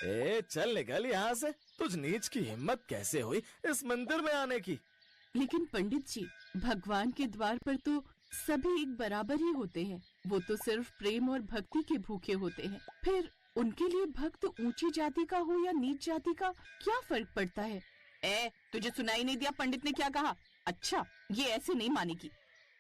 ए चल निकल यहाँ से। तुझ नीच की हिम्मत कैसे हुई इस मंदिर में आने की? लेकिन पंडित जी, भगवान के द्वार पर तो सभी एक बराबर ही होते हैं। वो तो सिर्फ प्रेम और भक्ति के भूखे होते हैं। फिर उनके लिए भक्त ऊंची जाति का हो या नीच जाति का क्या फर्क पड़ता है? तुझे सुनाई नहीं दिया पंडित ने क्या कहा? अच्छा, ये ऐसे नहीं मानेगी।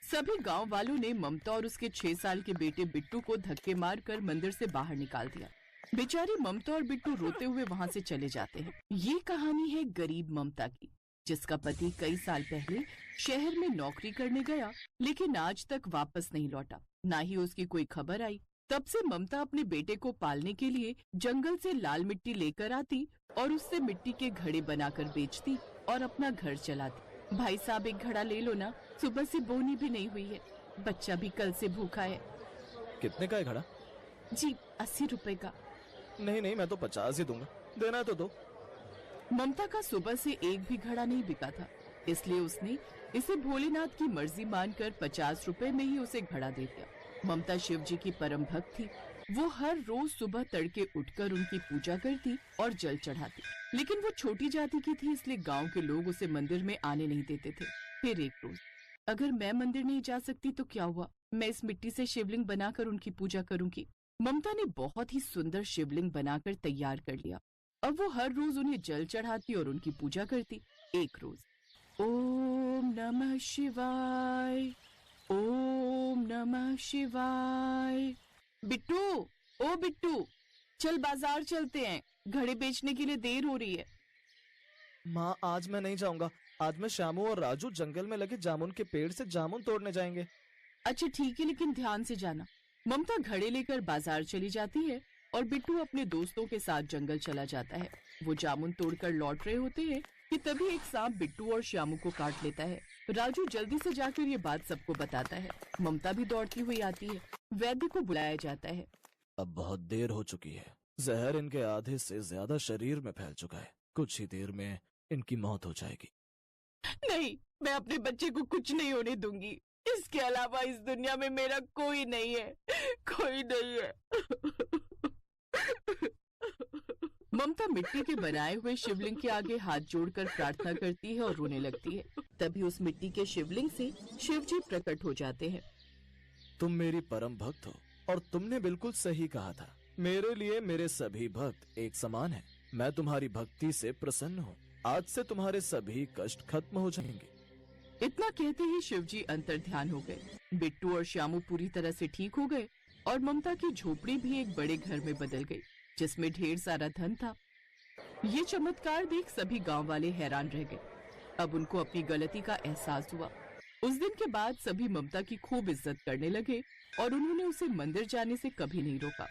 सभी गांव वालों ने ममता और उसके 6 साल के बेटे बिट्टू को धक्के मारकर मंदिर से बाहर निकाल दिया। बेचारी ममता और बिट्टू रोते हुए वहां से चले जाते हैं। ये कहानी है गरीब ममता की, जिसका पति कई साल पहले शहर में नौकरी करने गया, लेकिन आज तक वापस नहीं लौटा। ना ही उसकी कोई खबर आई। तब से ममता अपने बेटे को पालने के लिए जंगल से लाल मिट्टी लेकर आती और उससे मिट्टी के घड़े बनाकर बेचती और अपना घर चलाती। भाई साहब, एक घड़ा ले लो ना, सुबह से बोनी भी नहीं हुई है। बच्चा भी कल से भूखा है। कितने का है घड़ा? जी, 80 रुपए का। नहीं, मैं तो 50 ही दूंगा। देना तो दो। ममता का सुबह से एक भी घड़ा नहीं बिका था, इसलिए उसने इसे भोलेनाथ की मर्जी मानकर 50 रुपए में ही उसे घड़ा दे दिया। ममता शिव जी की परम भक्त थी। वो हर रोज सुबह तड़के उठकर उनकी पूजा करती और जल चढ़ाती। लेकिन वो छोटी जाति की थी, इसलिए गांव के लोग उसे मंदिर में आने नहीं देते थे। फिर एक रोज, अगर मैं मंदिर नहीं जा सकती तो क्या हुआ, मैं इस मिट्टी से शिवलिंग बनाकर उनकी पूजा करूंगी। ममता ने बहुत ही सुंदर शिवलिंग बनाकर तैयार कर लिया। अब वो हर रोज उन्हें जल चढ़ाती और उनकी पूजा करती। एक रोज, ओम नमः शिवाय, ओम नमः शिवाय। बिट्टू, ओ बिट्टू, चल बाजार चलते हैं, घड़े बेचने के लिए देर हो रही है। माँ, आज मैं नहीं जाऊंगा। आज मैं श्यामू और राजू जंगल में लगे जामुन के पेड़ से जामुन तोड़ने जाएंगे। अच्छा ठीक है, लेकिन ध्यान से जाना। ममता घड़े लेकर बाजार चली जाती है और बिट्टू अपने दोस्तों के साथ जंगल चला जाता है। वो जामुन तोड़कर लौट रहे होते हैं कि तभी एक सांप बिट्टू और श्यामू को काट लेता है। राजू जल्दी से जाकर ये बात सबको बताता है। ममता भी दौड़ती हुई आती है। वैद्य को बुलाया जाता है। अब बहुत देर हो चुकी है। जहर इनके आधे से ज्यादा शरीर में फैल चुका है। कुछ ही देर में इनकी मौत हो जाएगी। नहीं, मैं अपने बच्चे को कुछ नहीं होने दूंगी। इसके अलावा इस दुनिया में मेरा कोई नहीं है, कोई नहीं है। ममता मिट्टी के बनाए हुए शिवलिंग के आगे हाथ जोड़कर प्रार्थना करती है और रोने लगती है। तभी उस मिट्टी के शिवलिंग से शिव जी प्रकट हो जाते हैं। तुम मेरी परम भक्त हो और तुमने बिल्कुल सही कहा था। मेरे लिए मेरे सभी भक्त एक समान हैं। मैं तुम्हारी भक्ति से प्रसन्न हूँ। आज से तुम्हारे सभी कष्ट खत्म हो जाएंगे। इतना कहते ही शिव जी अंतर्ध्यान हो गए। बिट्टू और श्यामू पूरी तरह से ठीक हो गए और ममता की झोपड़ी भी एक बड़े घर में बदल गई, जिसमें ढेर सारा धन था। ये चमत्कार देख सभी गांव वाले हैरान रह गए। अब उनको अपनी गलती का एहसास हुआ। उस दिन के बाद सभी ममता की खूब इज्जत करने लगे और उन्होंने उसे मंदिर जाने से कभी नहीं रोका।